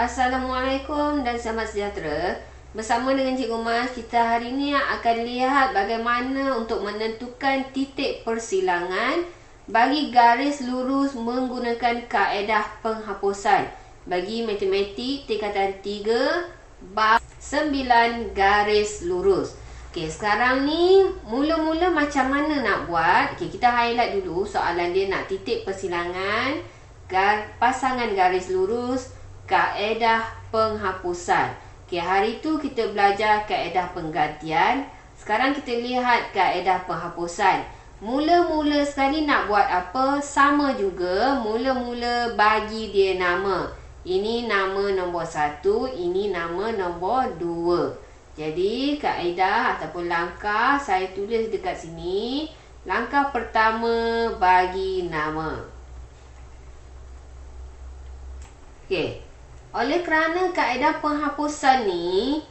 Assalamualaikum dan selamat sejahtera. Bersama dengan Cikgu Mas, kita hari ini akan lihat bagaimana untuk menentukan titik persilangan bagi garis lurus menggunakan kaedah penghapusan. Bagi matematik tingkatan 3 bab 9 garis lurus. Okey, sekarang ni mula-mula macam mana nak buat? Okey, kita highlight dulu soalan dia nak titik persilangan pasangan garis lurus kaedah penghapusan. Okey, hari tu kita belajar kaedah penggantian. Sekarang kita lihat kaedah penghapusan. Mula-mula sekali nak buat apa? Sama juga, mula-mula bagi dia nama. Ini nama nombor 1, ini nama nombor 2. Jadi kaedah ataupun langkah saya tulis dekat sini. Langkah pertama, bagi nama. Okey. Oleh kerana kaedah penghapusan ni,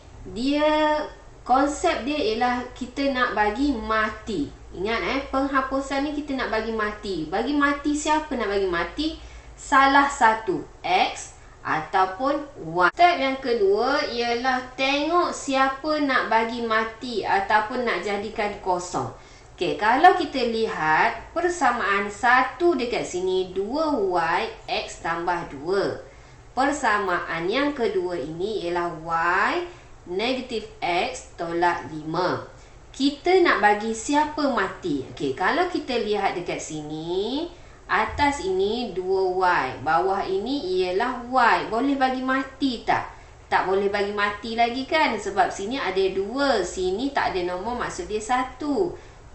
konsep dia ialah kita nak bagi mati. Ingat penghapusan ni kita nak bagi mati. Bagi mati siapa nak bagi mati? Salah satu, X ataupun Y. Step yang kedua ialah tengok siapa nak bagi mati ataupun nak jadikan kosong. Okey, kalau kita lihat persamaan 1 dekat sini, 2Y, X tambah 2. Persamaan yang kedua ini ialah Y negatif X tolak 5. Kita nak bagi siapa mati? Okey, kalau kita lihat dekat sini, atas ini 2Y, bawah ini ialah Y. Boleh bagi mati tak? Tak boleh bagi mati lagi kan? Sebab sini ada 2, sini tak ada nombor, maksud dia 1.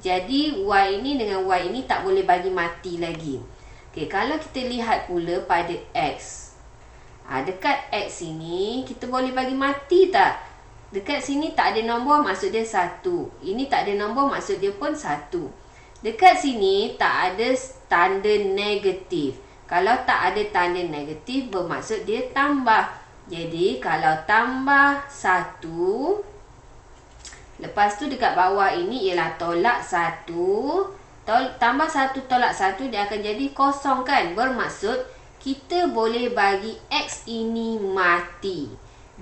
Jadi Y ini dengan Y ini tak boleh bagi mati lagi. Okey, kalau kita lihat pula pada X. Dekat X sini kita boleh bagi mati tak? Dekat sini tak ada nombor, maksud dia 1. Ini tak ada nombor, maksud dia pun 1. Dekat sini tak ada tanda negatif. Kalau tak ada tanda negatif bermaksud dia tambah. Jadi kalau tambah 1, lepas tu dekat bawah ini ialah tolak 1. Tambah 1 tolak 1 dia akan jadi kosong kan? Bermaksud kita boleh bagi X ini mati.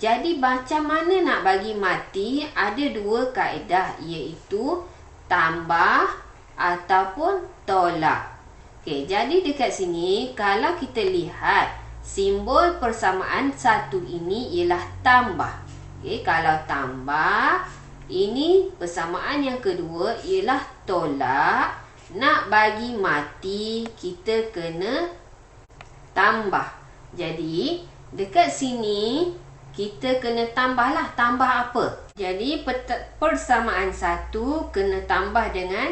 Jadi macam mana nak bagi mati? Ada dua kaedah, iaitu tambah ataupun tolak. Okey, jadi dekat sini kalau kita lihat simbol persamaan 1 ini ialah tambah. Okey, kalau tambah, ini persamaan yang kedua ialah tolak. Nak bagi mati kita kena tambah. Jadi dekat sini kita kena tambahlah. Tambah apa? Jadi persamaan 1 kena tambah dengan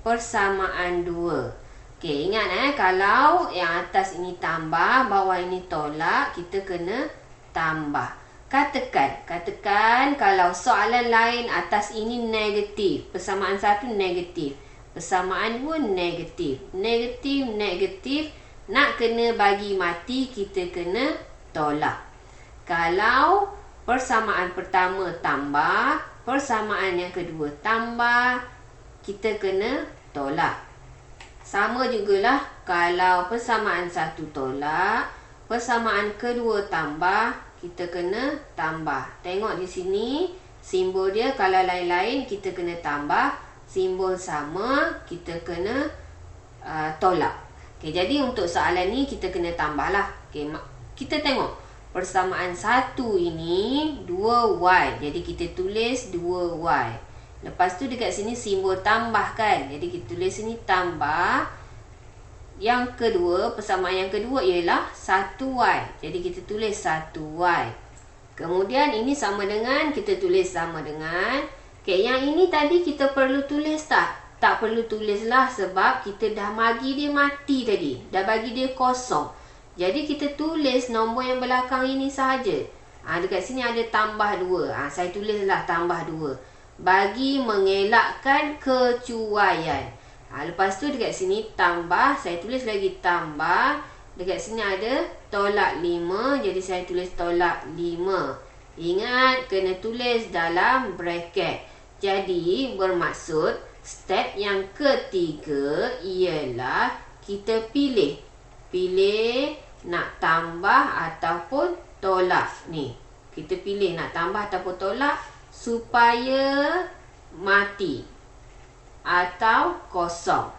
persamaan 2. Okey, ingat kalau yang atas ini tambah, bawah ini tolak, kita kena tambah. Katakan kalau soalan lain atas ini negatif, persamaan 1 negatif, persamaan 2 negatif, negatif, nak kena bagi mati kita kena tolak. Kalau persamaan pertama tambah, persamaan yang kedua tambah, kita kena tolak. Sama jugalah kalau persamaan 1 tolak, persamaan kedua tambah, kita kena tambah. Tengok di sini simbol dia, kalau lain-lain kita kena tambah, simbol sama kita kena tolak. Okay, jadi untuk soalan ni kita kena tambahlah. Okay, kita tengok persamaan 1 ini 2Y. Jadi kita tulis 2Y. Lepas tu dekat sini simbol tambah kan. Jadi kita tulis sini tambah. Yang kedua, persamaan yang kedua ialah 1Y. Jadi kita tulis 1Y. Kemudian ini sama dengan, kita tulis sama dengan. Okay, yang ini tadi kita perlu tulis tak? Tak perlu tulislah sebab kita dah bagi dia mati tadi. Dah bagi dia kosong. Jadi kita tulis nombor yang belakang ini sahaja. Dekat sini ada tambah 2. Saya tulislah tambah 2. Bagi mengelakkan kecuaian. Lepas tu dekat sini tambah. Saya tulis lagi tambah. Dekat sini ada tolak 5. Jadi saya tulis tolak 5. Ingat kena tulis dalam bracket. Jadi bermaksud step yang ketiga ialah kita pilih nak tambah ataupun tolak. Ni, kita pilih nak tambah ataupun tolak supaya mati atau kosong.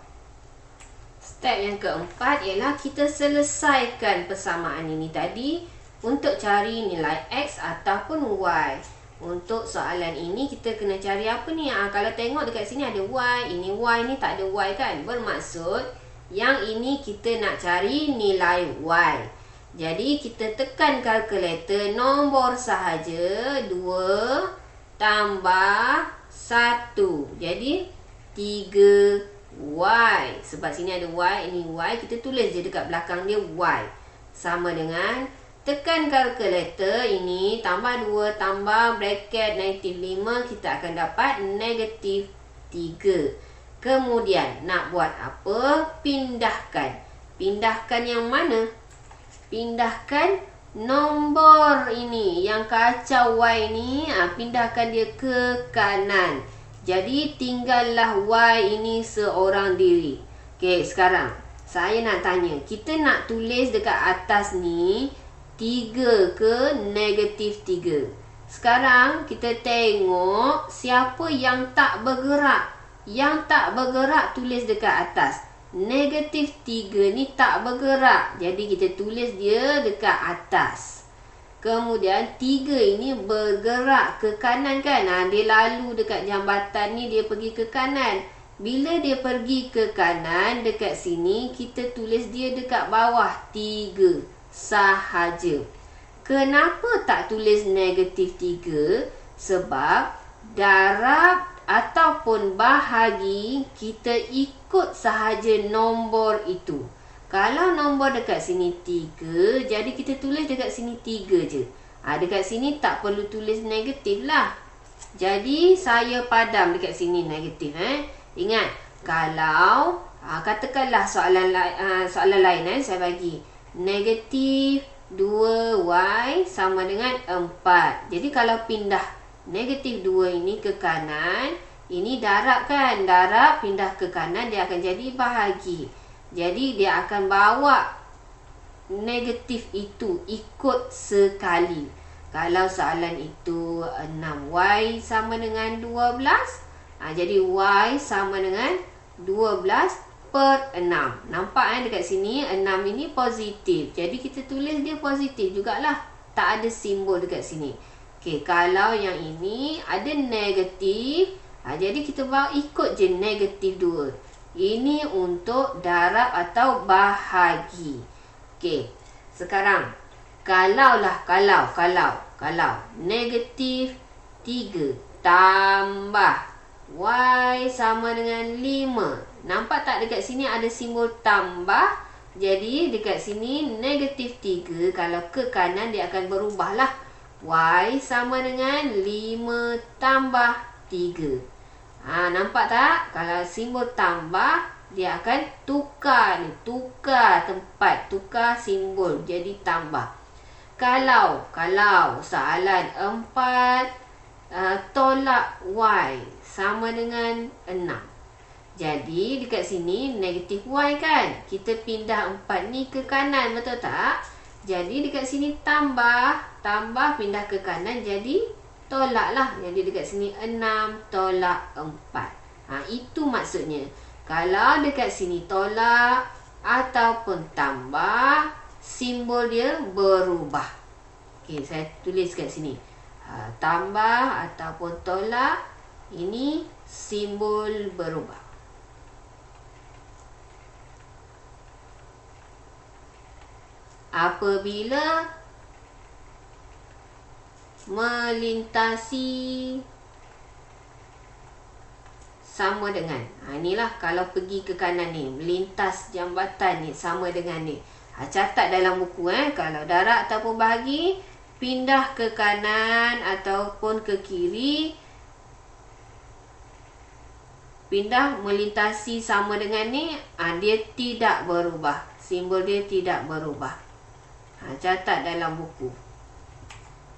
Step yang keempat ialah kita selesaikan persamaan ini tadi untuk cari nilai X ataupun Y. Untuk soalan ini kita kena cari apa ni? Kalau tengok dekat sini ada Y, ini Y ni tak ada Y kan? Bermaksud yang ini kita nak cari nilai Y. Jadi kita tekan kalkulator, nombor sahaja 2 tambah 1. Jadi 3Y. Sebab sini ada Y, ini Y, kita tulis je dekat belakang dia Y. Sama dengan tekan kalkulator ini, tambah 2 tambah bracket negatif 5, kita akan dapat negatif 3. Kemudian nak buat apa? Pindahkan. Pindahkan yang mana? Pindahkan nombor ini, yang kacau Y ni, pindahkan dia ke kanan. Jadi tinggallah Y ini seorang diri. Okey, sekarang saya nak tanya, kita nak tulis dekat atas ni 3 ke negatif 3. Sekarang kita tengok siapa yang tak bergerak. Yang tak bergerak tulis dekat atas. Negatif 3 ni tak bergerak. Jadi kita tulis dia dekat atas. Kemudian 3 ini bergerak ke kanan kan. Dia lalu dekat jambatan ni, dia pergi ke kanan. Bila dia pergi ke kanan dekat sini, kita tulis dia dekat bawah 3 sahaja. Kenapa tak tulis negatif 3? Sebab darab ataupun bahagi kita ikut sahaja nombor itu. Kalau nombor dekat sini 3, jadi kita tulis dekat sini 3 je. Dekat sini tak perlu tulis negatif lah. Jadi saya padam dekat sini negatif. Ingat, kalau katakanlah soalan lain saya bagi negatif 2Y sama dengan 4. Jadi kalau pindah negatif 2 ini ke kanan, ini darab kan? Darab pindah ke kanan, dia akan jadi bahagi. Jadi dia akan bawa negatif itu ikut sekali. Kalau soalan itu 6Y sama dengan 12, jadi Y sama dengan 12/6. Nampak dekat sini 6 ini positif. Jadi kita tulis dia positif jugalah. Tak ada simbol dekat sini. Okey, kalau yang ini ada negatif, jadi kita bawa ikut je negatif 2. Ini untuk darab atau bahagi. Okey. Sekarang kalau negatif 3 tambah Y sama dengan 5. Nampak tak dekat sini ada simbol tambah? Jadi dekat sini negatif 3, kalau ke kanan dia akan berubah lah. Y sama dengan 5 tambah 3. Nampak tak? Kalau simbol tambah, dia akan tukar ni. Tukar tempat, tukar simbol jadi tambah. Kalau soalan 4 tolak Y sama dengan 6. Jadi dekat sini negatif Y kan. Kita pindah 4 ni ke kanan, betul tak? Jadi dekat sini tambah pindah ke kanan, jadi tolak lah. Jadi dekat sini 6 tolak 4. Itu maksudnya. Kalau dekat sini tolak ataupun tambah, simbol dia berubah. Okey, saya tulis kat sini. Tambah ataupun tolak, ini simbol berubah. Apabila melintasi sama dengan, inilah kalau pergi ke kanan ni, melintas jambatan ni sama dengan ni. Catat dalam buku kalau darab ataupun bahagi, pindah ke kanan ataupun ke kiri, pindah melintasi sama dengan ni, dia tidak berubah. Simbol dia tidak berubah. Catat dalam buku.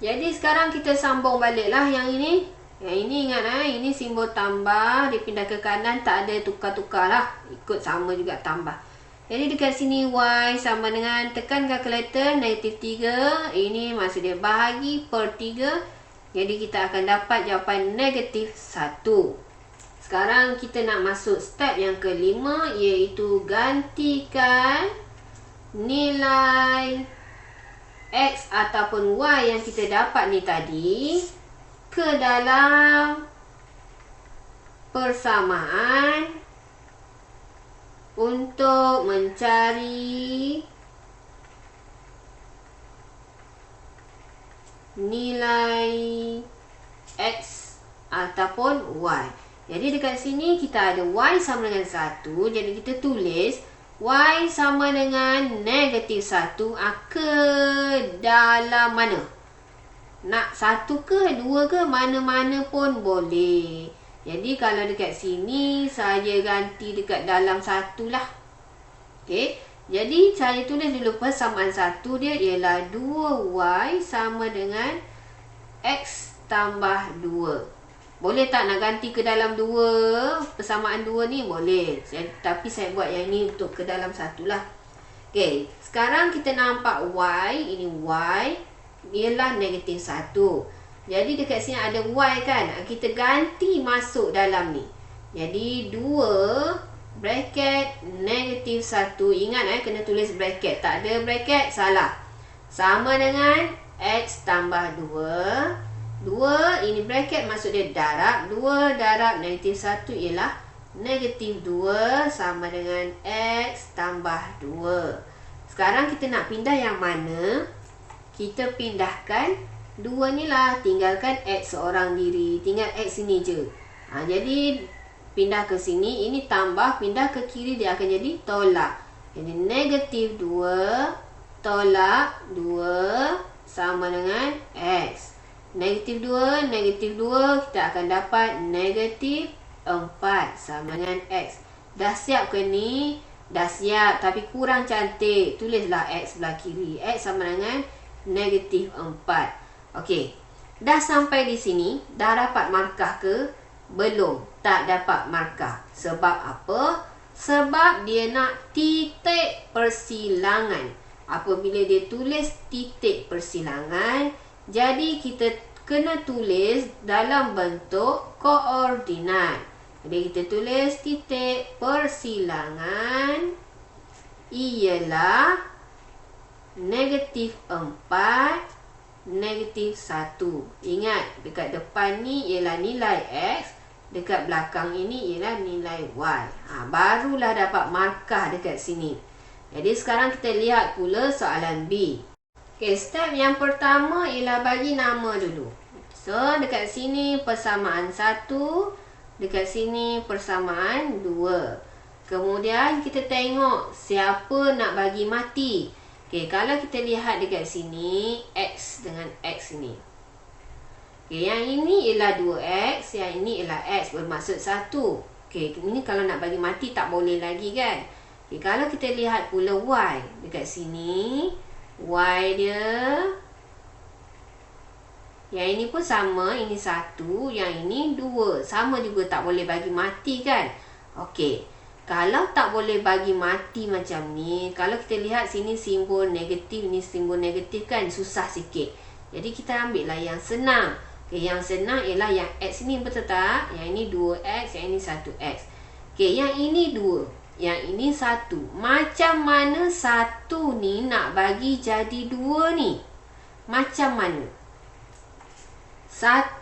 Jadi sekarang kita sambung baliklah yang ini. Yang ini ingat ini simbol tambah, dia pindah ke kanan, tak ada tukar-tukar lah. Ikut sama juga tambah. Jadi dekat sini Y sama dengan, tekan kalkulator, negatif 3. Ini maksud dia bahagi per 3. Jadi kita akan dapat jawapan negatif 1. Sekarang kita nak masuk step yang kelima, iaitu gantikan nilai X ataupun Y yang kita dapat ni tadi ke dalam persamaan untuk mencari nilai X ataupun Y. Jadi dekat sini kita ada Y sama dengan 1. Jadi kita tulis Y sama dengan negatif 1 ke dalam mana? Nak 1 ke 2 ke, mana-mana pun boleh. Jadi kalau dekat sini saya ganti dekat dalam 1 lah. Okey. Jadi saya tulis dulu persamaan 1 dia ialah 2Y sama dengan X tambah 2. Boleh tak nak ganti ke dalam 2? Persamaan 2 ni boleh. Tapi saya buat yang ni untuk ke dalam 1 lah. Okey. Sekarang kita nampak Y. Ini Y ialah negatif 1. Jadi dekat sini ada Y kan. Kita ganti masuk dalam ni. Jadi 2 bracket negatif 1. Ingat kena tulis bracket. Tak ada bracket, salah. Sama dengan X tambah 2. 2 ini bracket maksud dia darab. 2 darab negatif 1 ialah negatif 2 sama dengan X tambah 2. Sekarang kita nak pindah yang mana? Kita pindahkan 2 ni lah, tinggalkan X seorang diri. Tinggal X sini je. Jadi pindah ke sini, ini tambah, pindah ke kiri dia akan jadi tolak. Jadi negatif 2 tolak 2 sama dengan X. Negatif 2, negatif 2, kita akan dapat negatif 4 sama dengan X. Dah siap ke ni? Dah siap, tapi kurang cantik. Tulislah X sebelah kiri. X sama dengan negatif 4. Okey, dah sampai di sini. Dah dapat markah ke? Belum, tak dapat markah. Sebab apa? Sebab dia nak titik persilangan. Apabila dia tulis titik persilangan, jadi kita kena tulis dalam bentuk koordinat. Jadi kita tulis titik persilangan ialah negatif 4, negatif 1. Ingat, dekat depan ni ialah nilai X, dekat belakang ini ialah nilai Y. Barulah dapat markah dekat sini. Jadi sekarang kita lihat pula soalan B. Okey, step yang pertama ialah bagi nama dulu. So, dekat sini persamaan 1, dekat sini persamaan 2. Kemudian kita tengok siapa nak bagi mati. Okey, kalau kita lihat dekat sini, X dengan X ni. Okey, yang ini ialah 2X, yang ini ialah X, bermaksud 1. Okey, ini kalau nak bagi mati tak boleh lagi kan. Okey, kalau kita lihat pula Y, dekat sini, Y dia, yang ini pun sama, ini 1, yang ini 2. Sama juga tak boleh bagi mati kan. Okey. Kalau tak boleh bagi mati macam ni, kalau kita lihat sini simbol negatif, ni simbol negatif kan, susah sikit. Jadi kita ambil lah yang senang. Okay, yang senang ialah yang X ni, betul tak? Yang ini 2X, yang ini 1X. Okay, yang ini 2, yang ini 1. Macam mana 1 ni nak bagi jadi 2 ni? Macam mana? 1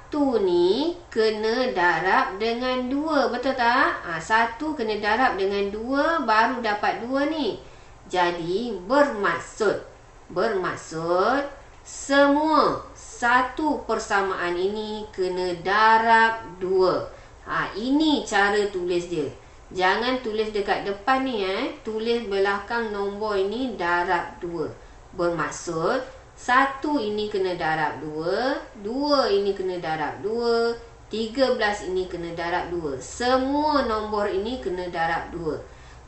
ni kena darab dengan 2, betul tak? 1 kena darab dengan 2 baru dapat 2 ni. Jadi bermaksud semua satu persamaan ini kena darab 2. Ini cara tulis dia. Jangan tulis dekat depan ni, tulis belakang nombor ini darab 2. Bermaksud 1 ini kena darab 2, 2 ini kena darab 2, 13 ini kena darab 2. Semua nombor ini kena darab 2.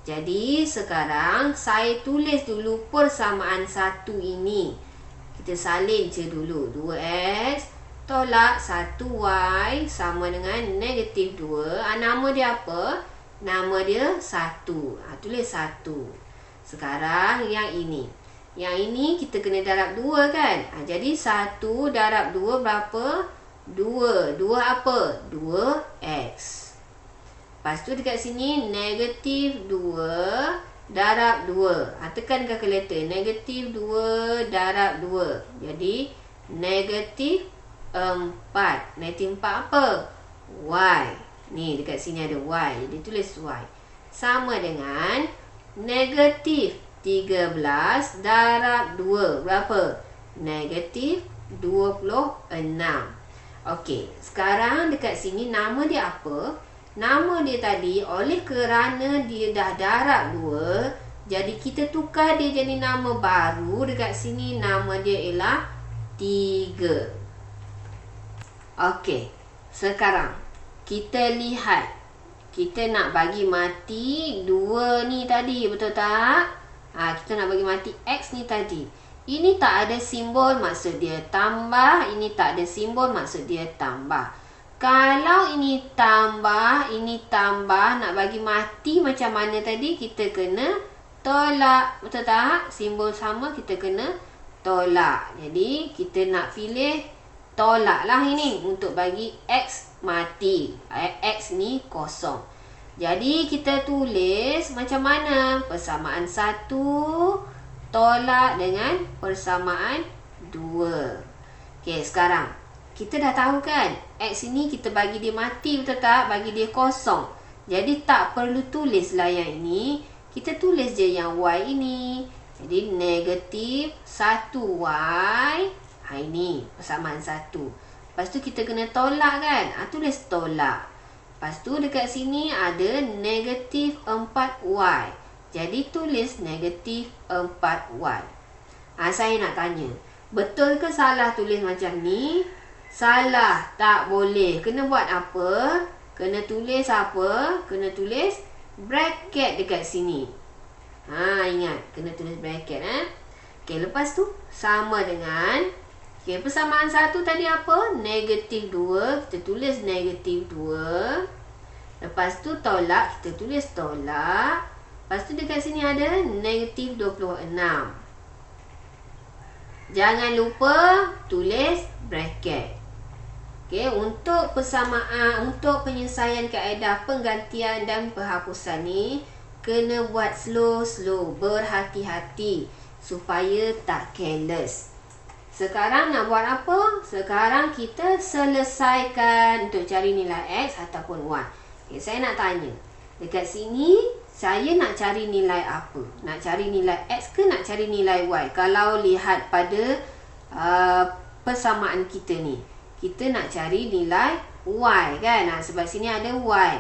Jadi sekarang saya tulis dulu persamaan 1 ini. Kita salin je dulu. 2X tolak 1Y sama dengan negatif 2. Nama dia apa? Nama dia 1. Tulis 1. Sekarang yang ini. Yang ini kita kena darab 2 kan? Jadi 1 darab 2 berapa? 2. 2 apa? 2x. Lepas tu dekat sini negatif 2 darab 2. Tekan kalkulator. Negatif 2 darab 2. Jadi negatif 4. Negatif 4 apa? Y. Ni dekat sini ada Y. Jadi tulis Y. Sama dengan negatif 13 darab 2. Berapa? Negatif 26. Okey. Sekarang dekat sini nama dia apa? Nama dia tadi oleh kerana dia dah darab 2. Jadi kita tukar dia jadi nama baru. Dekat sini nama dia ialah 3. Okey. Sekarang kita lihat. Kita nak bagi mati 2 ni tadi, betul tak? Kita nak bagi mati X ni tadi. Ini tak ada simbol, maksud dia tambah. Ini tak ada simbol, maksud dia tambah. Kalau ini tambah, nak bagi mati macam mana tadi? Kita kena tolak, betul tak? Simbol sama, kita kena tolak. Jadi, kita nak pilih tolak lah ini untuk bagi X mati. X ni kosong. Jadi kita tulis macam mana? Persamaan 1 tolak dengan persamaan 2. Okey, sekarang kita dah tahu kan? X ini kita bagi dia mati, betul tak? Bagi dia kosong. Jadi tak perlu tulis lah yang ini. Kita tulis je yang Y ini. Jadi negatif 1Y. Ini persamaan 1. Lepas tu kita kena tolak kan? Tulis tolak. Lepas tu dekat sini ada negatif 4Y. Jadi tulis negatif 4Y. Saya nak tanya. Betul ke salah tulis macam ni? Salah. Tak boleh. Kena buat apa? Kena tulis apa? Kena tulis bracket dekat sini. Ingat. Kena tulis bracket. Okey, lepas tu sama dengan... Okey, persamaan 1 tadi apa? Negatif 2. Kita tulis negatif 2. Lepas tu tolak. Kita tulis tolak. Lepas tu dekat sini ada negatif 26. Jangan lupa tulis bracket. Okey, untuk persamaan, untuk penyelesaian kaedah penggantian dan penghapusan ni, kena buat slow-slow. Berhati-hati. Supaya tak careless. Sekarang nak buat apa? Sekarang kita selesaikan untuk cari nilai X ataupun Y. Okay, saya nak tanya. Dekat sini, saya nak cari nilai apa? Nak cari nilai X ke nak cari nilai Y? Kalau lihat pada persamaan kita ni. Kita nak cari nilai Y kan? Sebab sini ada Y.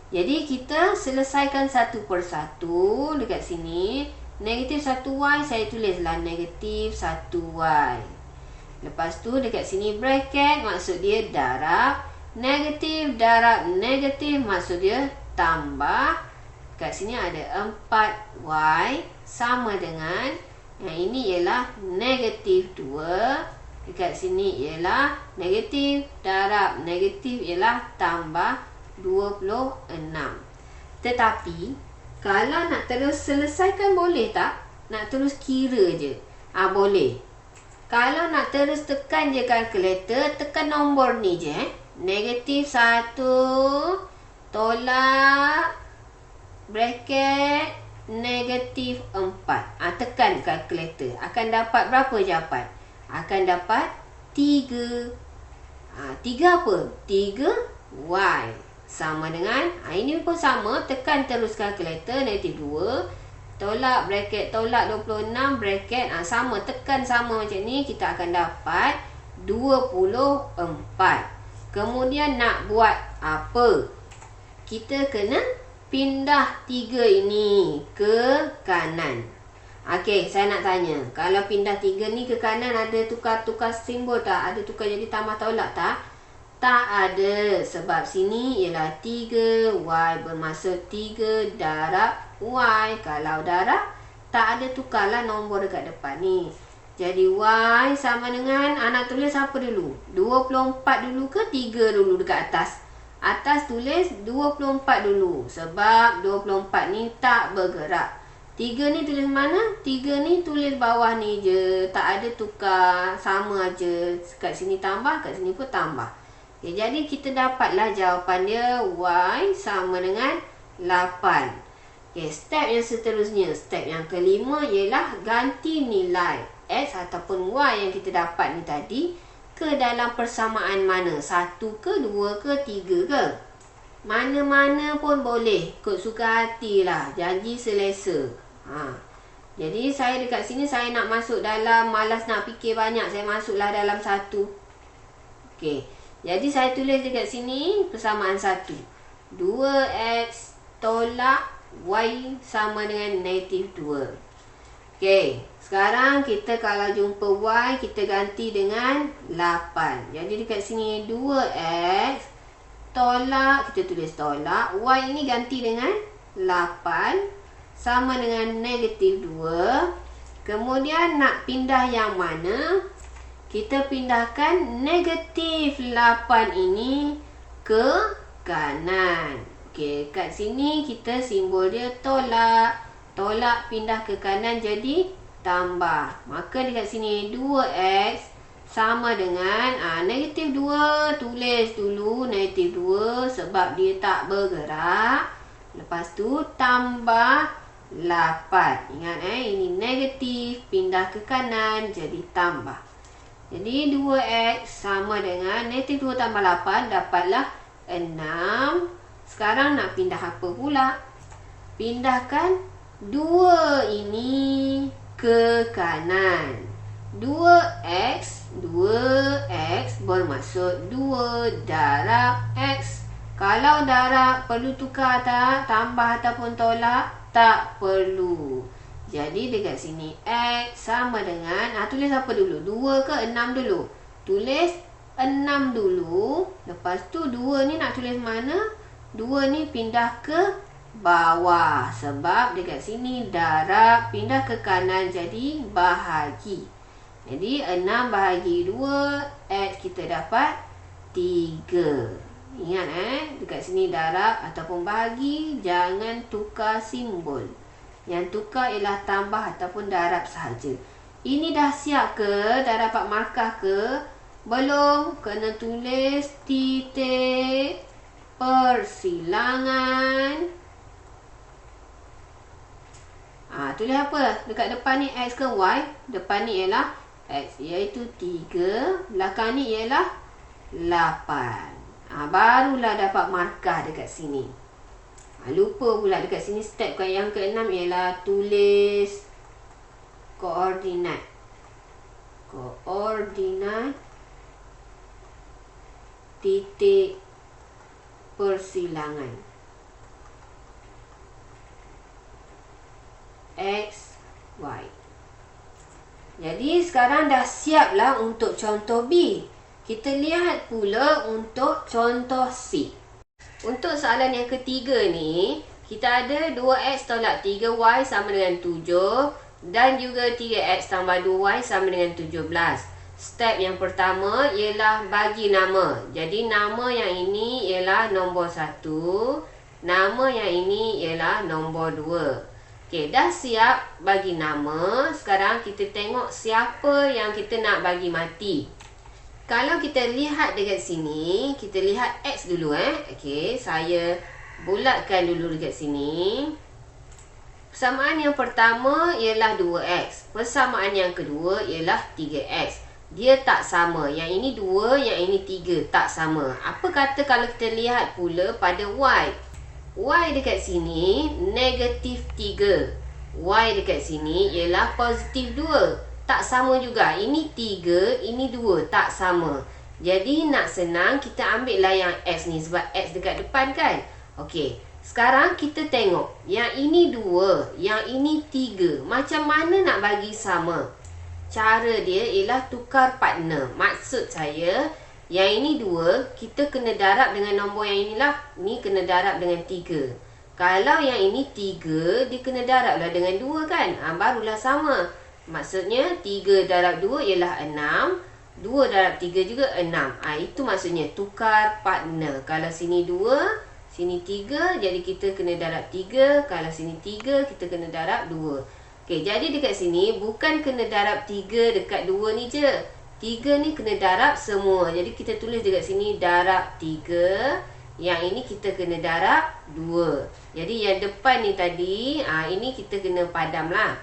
Jadi kita selesaikan satu persatu dekat sini. Negatif 1Y, saya tulislah negatif 1Y. Lepas tu dekat sini bracket, maksud dia darab. Negatif darab negatif, maksud dia tambah. Dekat sini ada 4Y sama dengan, yang ini ialah negatif 2. Dekat sini ialah negatif darab negatif ialah tambah 26. Tetapi kalau nak terus selesaikan boleh tak? Nak terus kira je. Boleh. Kalau nak terus tekan je kalkulator, tekan nombor ni je. Negatif 1 tolak bracket negatif 4. Tekan kalkulator. Akan dapat berapa jawapan? Akan dapat 3. 3 apa? 3Y. Sama dengan, ini pun sama. Tekan terus kalkulator, negatif 2. Tolak bracket, tolak 26 bracket. Sama, tekan sama macam ni. Kita akan dapat 24. Kemudian nak buat apa? Kita kena pindah 3 ini ke kanan. Okey, saya nak tanya. Kalau pindah 3 ni ke kanan, ada tukar-tukar simbol tak? Ada tukar jadi tambah tolak tak? Tak ada. Sebab sini ialah 3Y bermaksud 3 darab Y. Kalau darab, tak ada tukarlah nombor dekat depan ni. Jadi Y sama dengan, nak tulis apa dulu? 24 dulu ke 3 dulu dekat atas? Atas tulis 24 dulu. Sebab 24 ni tak bergerak. 3 ni tulis mana? 3 ni tulis bawah ni je. Tak ada tukar. Sama aja. Kat sini tambah, kat sini pun tambah. Okay, jadi kita dapatlah jawapan dia Y sama dengan 8. Okay, step yang seterusnya. Step yang kelima ialah ganti nilai X ataupun Y yang kita dapat ni tadi ke dalam persamaan mana? 1 ke, 2 ke, 3 ke? Mana-mana pun boleh. Ikut suka hatilah. Janji selesa. Jadi saya dekat sini saya nak masuk dalam, malas nak fikir banyak, saya masuklah dalam 1. Okey. Jadi saya tulis dekat sini persamaan 1. 2x tolak y sama dengan -2. Okey. Sekarang kita kalau jumpa y, kita ganti dengan 8. Jadi dekat sini 2x tolak, kita tulis tolak, y ini ganti dengan 8 sama dengan -2. Kemudian nak pindah yang mana? Kita pindahkan -8 ini ke kanan. Okey, kat sini kita simbol dia tolak. Tolak pindah ke kanan jadi tambah. Maka dekat sini 2x sama dengan -2. Tulis dulu -2 sebab dia tak bergerak. Lepas tu tambah 8. Ingat ini negatif, pindah ke kanan jadi tambah. Jadi 2x sama dengan -2 tambah 8 dapatlah 6. Sekarang nak pindah apa pula? Pindahkan 2 ini ke kanan. 2x bermaksud 2 darab x. Kalau darab perlu tukar tak? Tambah ataupun tolak? Tak perlu. Jadi dekat sini x sama dengan, tulis apa dulu? 2 ke 6 dulu? Tulis 6 dulu. Lepas tu 2 ni nak tulis mana? 2 ni pindah ke bawah. Sebab dekat sini darab pindah ke kanan jadi bahagi. Jadi 6 bahagi 2, x kita dapat 3. Ingat dekat sini darab ataupun bahagi, jangan tukar simbol. Yang tukar ialah tambah ataupun darab sahaja. Ini dah siap ke? Dah dapat markah ke? Belum? Kena tulis titik persilangan. Tulis apa? Dekat depan ni x ke y? Depan ni ialah x, iaitu 3. Belakang ni ialah 8. Barulah dapat markah dekat sini. Lupa pula dekat sini step yang ke-6 ialah tulis koordinat. Koordinat titik persilangan x, y. Jadi sekarang dah siaplah untuk contoh B. Kita lihat pula untuk contoh C. Untuk soalan yang ketiga ni, kita ada 2x tolak 3y sama dengan 7 dan juga 3x tambah 2y sama dengan 17. Step yang pertama ialah bagi nama. Jadi nama yang ini ialah nombor 1, nama yang ini ialah nombor 2. Okey, dah siap bagi nama. Sekarang kita tengok siapa yang kita nak bagi mati. Kalau kita lihat dekat sini, kita lihat x dulu Okey, saya bulatkan dulu dekat sini. Persamaan yang pertama ialah 2x. Persamaan yang kedua ialah 3x. Dia tak sama. Yang ini 2, yang ini 3. Tak sama. Apa kata kalau kita lihat pula pada y? Y dekat sini negatif 3. Y dekat sini ialah positif 2. Tak sama juga. Ini 3, ini 2. Tak sama. Jadi nak senang, kita ambil lah yang x ni. Sebab x dekat depan kan. Okey. Sekarang kita tengok. Yang ini 2, yang ini 3. Macam mana nak bagi sama? Cara dia ialah tukar partner. Maksud saya, yang ini 2, kita kena darab dengan nombor yang inilah. Ni kena darab dengan 3. Kalau yang ini 3, dia kena darab lah dengan 2 kan. Barulah sama. Maksudnya 3 darab 2 ialah 6. 2 darab 3 juga 6. Itu maksudnya tukar partner. Kalau sini 2, Sini 3, jadi kita kena darab 3. Kalau sini 3, kita kena darab 2. Okey, jadi dekat sini bukan kena darab 3 dekat 2 ni je. 3 ni kena darab semua. Jadi kita tulis dekat sini darab 3. Yang ini kita kena darab 2. Jadi yang depan ni tadi, ini kita kena padam lah.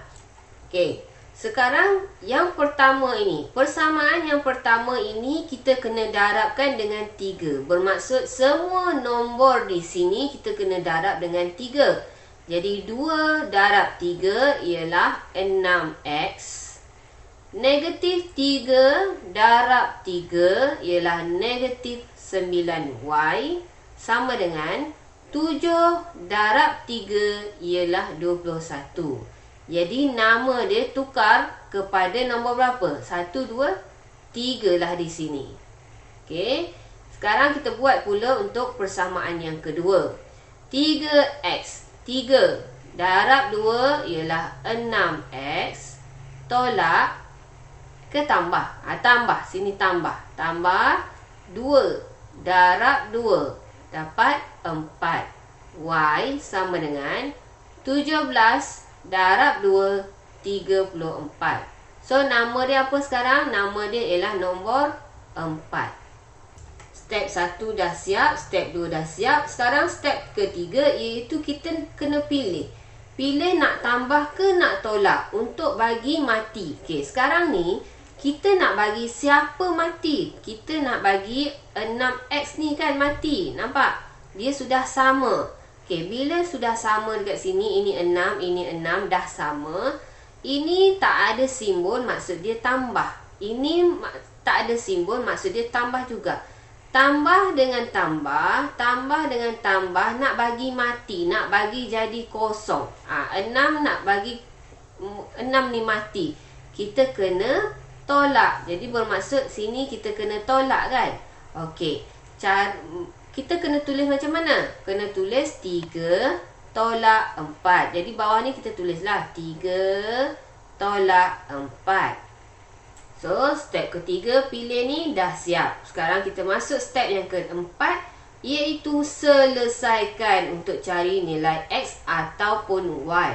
Okey. Sekarang yang pertama ini, persamaan yang pertama ini kita kena darabkan dengan 3. Bermaksud semua nombor di sini kita kena darab dengan 3. Jadi 2 darab 3 ialah 6x. Negatif 3 darab 3 ialah negatif 9y. Sama dengan 7 darab 3 ialah 21. Jadi nama dia tukar kepada nombor berapa? 1, 2, 3 lah di sini. Okey. Sekarang kita buat pula untuk persamaan yang kedua. 3x. 3 darab 2 ialah 6x. Tolak ke tambah? Tambah. Sini tambah. Tambah 2 darab 2 dapat 4. Y sama dengan 17 darab 2, 34. So, nama dia apa sekarang? Nama dia ialah nombor 4. Step 1 dah siap. Step 2 dah siap. Sekarang step ketiga iaitu kita kena pilih. Pilih nak tambah ke nak tolak untuk bagi mati. Okey, sekarang ni kita nak bagi siapa mati? Kita nak bagi 6x ni kan mati. Nampak? Dia sudah sama. Okey, bila sudah sama dekat sini, ini 6, ini 6, dah sama. Ini tak ada simbol, maksud dia tambah. Ini tak ada simbol, maksud dia tambah juga. Tambah dengan tambah, tambah dengan tambah, nak bagi mati, nak bagi jadi kosong. 6 nak bagi 6 ni mati. Kita kena tolak. Jadi bermaksud sini kita kena tolak kan? Okey, kita kena tulis macam mana? Kena tulis 3 tolak 4. Jadi bawah ni kita tulislah 3 tolak 4. So, step ketiga pilih ni dah siap. Sekarang kita masuk step yang keempat, iaitu selesaikan untuk cari nilai x ataupun y.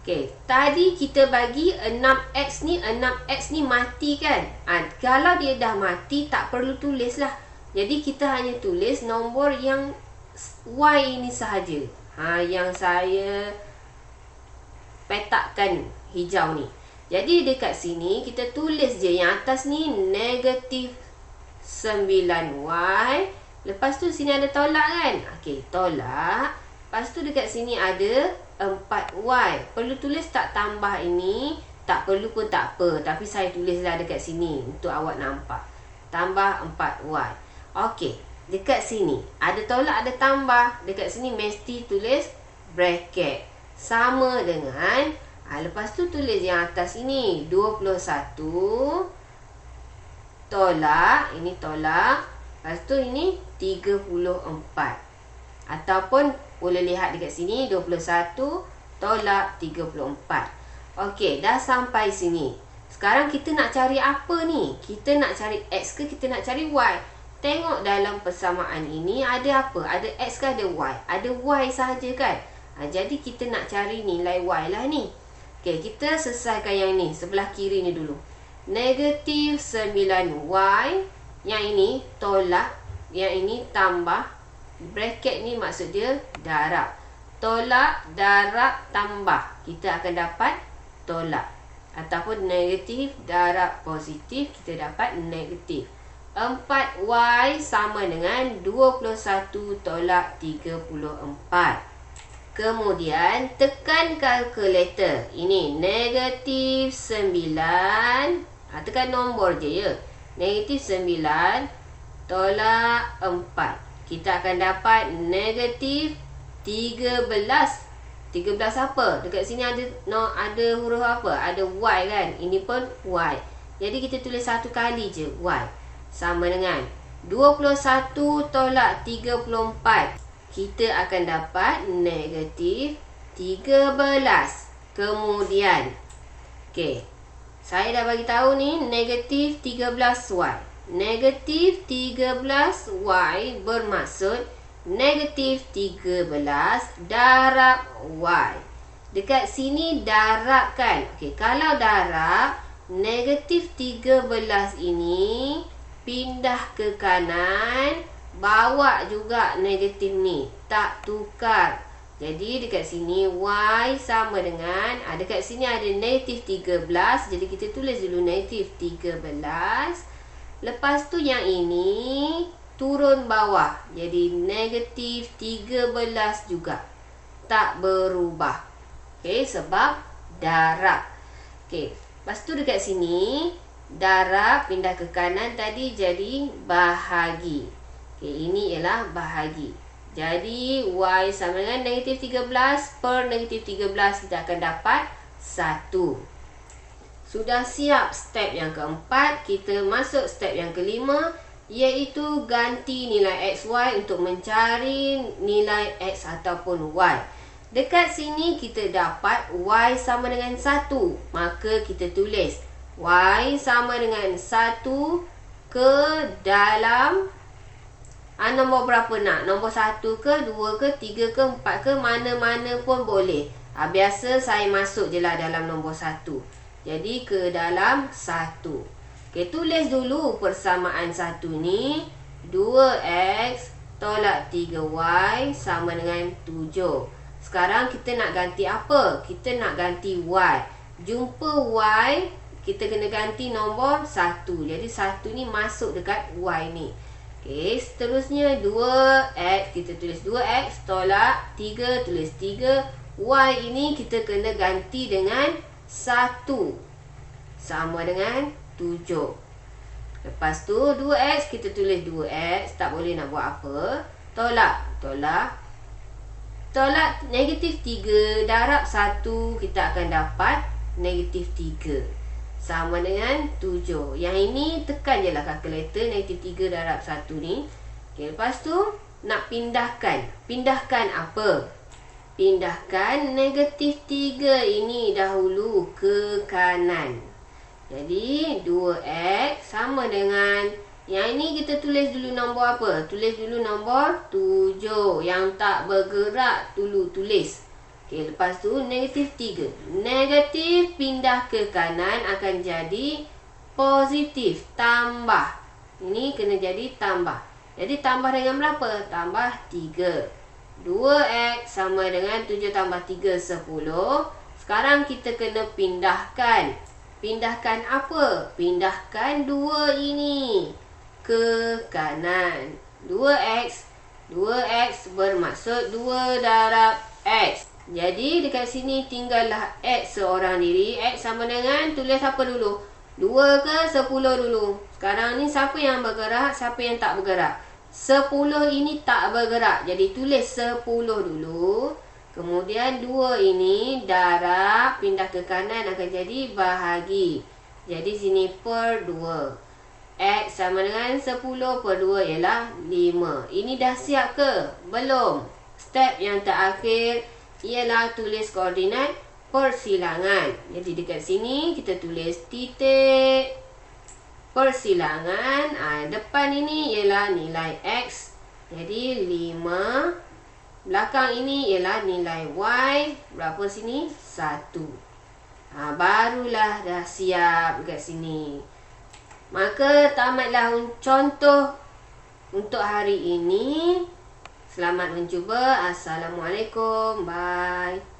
Okey, tadi kita bagi 6x ni mati kan? Kalau dia dah mati tak perlu tulis lah. Jadi kita hanya tulis nombor yang y ini sahaja. Yang saya petakkan hijau ni. Jadi dekat sini kita tulis je yang atas ni negatif 9y. Lepas tu sini ada tolak kan? Okey, tolak. Lepas tu dekat sini ada 4y. Perlu tulis tak tambah ini? Tak perlu pun tak apa. Tapi saya tulislah dekat sini untuk awak nampak. Tambah 4y. Okey, dekat sini ada tolak, ada tambah. Dekat sini mesti tulis bracket. Sama dengan, lepas tu tulis yang atas ini 21 tolak, ini tolak. Lepas tu ini 34. Ataupun boleh lihat dekat sini 21 tolak 34. Okey, dah sampai sini. Sekarang kita nak cari apa ni? Kita nak cari x ke kita nak cari y? Tengok dalam persamaan ini ada apa? Ada x ke ada y? Ada y sahaja kan? Jadi kita nak cari nilai y lah ni. Okey, kita selesaikan yang ni. Sebelah kiri ni dulu. Negatif 9y. Yang ini tolak. Yang ini tambah. Bracket ni maksud dia darab. Tolak, darab, tambah. Kita akan dapat tolak. Ataupun negatif, darab, positif. Kita dapat negatif. 4y sama dengan 21 tolak 34. Kemudian tekan kalkulator. Ini negatif 9. Tekan nombor je ya. Negatif 9 tolak 4. Kita akan dapat negatif 13. 13 apa? Dekat sini ada huruf apa? Ada y kan? Ini pun y. Jadi kita tulis satu kali je y. Sama dengan 21 tolak 34. Kita akan dapat negatif 13. Kemudian, okey, saya dah bagi tahu ni negatif 13y. Negatif 13y bermaksud negatif 13 darab Y. Dekat sini darab kan. Okey, kalau darab, negatif 13 ini pindah ke kanan, bawa juga negatif ni, tak tukar. Jadi dekat sini Y sama dengan, dekat sini ada negatif 13, jadi kita tulis dulu negatif 13. Lepas tu yang ini turun bawah, jadi negatif 13 juga, tak berubah. Okey, sebab darab. Okey, lepas tu dekat sini darab pindah ke kanan tadi jadi bahagi. Okey, ini ialah bahagi. Jadi Y sama dengan negatif 13 per negatif 13, kita akan dapat 1. Sudah siap step yang keempat, kita masuk step yang kelima, iaitu ganti nilai X, Y untuk mencari nilai X ataupun Y. Dekat sini kita dapat Y sama dengan 1. Maka kita tulis Y sama dengan 1 ke dalam nombor berapa nak? Nombor 1 ke, 2 ke, 3 ke, 4 ke, mana-mana pun boleh. Biasa saya masuk je lah dalam nombor 1. Jadi ke dalam 1. Okay, tulis dulu persamaan 1 ni. 2X tolak 3Y sama dengan 7. Sekarang kita nak ganti apa? Kita nak ganti Y. Jumpa Y, kita kena ganti nombor 1. Jadi 1 ni masuk dekat Y ni. Okay, seterusnya 2X, kita tulis 2X tolak 3, tulis 3. Y ini kita kena ganti dengan 1 sama dengan 7. Lepas tu 2X kita tulis 2X, tak boleh nak buat apa. Tolak negatif 3 darab 1, kita akan dapat negatif 3 sama dengan 7. Yang ini tekan je lah kalkulator, negatif 3 darab 1 ni. Okay, lepas tu nak pindahkan. Pindahkan apa? Pindahkan negatif 3 ini dahulu ke kanan. Jadi 2X sama dengan, yang ini kita tulis dulu nombor apa? Tulis dulu nombor 7. Yang tak bergerak dulu tulis. Okey, lepas tu negatif 3. Negatif pindah ke kanan akan jadi positif, tambah. Ini kena jadi tambah. Jadi tambah dengan berapa? Tambah 3. 2X sama dengan 7 tambah 3, 10. Sekarang kita kena pindahkan. Pindahkan apa? Pindahkan 2 ini ke kanan. 2X bermaksud 2 darab X. Jadi dekat sini tinggallah X seorang diri. X sama dengan, tulis apa dulu? 2 ke 10 dulu. Sekarang ni siapa yang bergerak, siapa yang tak bergerak? 10 ini tak bergerak. Jadi tulis 10 dulu. Kemudian 2 ini darab, pindah ke kanan akan jadi bahagi. Jadi sini per 2. X sama dengan 10 per 2 ialah 5. Ini dah siap ke? Belum. Step yang terakhir ialah tulis koordinat persilangan. Jadi dekat sini kita tulis titik persilangan. Depan ini ialah nilai X. Jadi 5. Belakang ini ialah nilai Y. Berapa sini? 1. Barulah dah siap dekat sini. Maka tamatlah contoh untuk hari ini. Selamat mencuba. Assalamualaikum. Bye.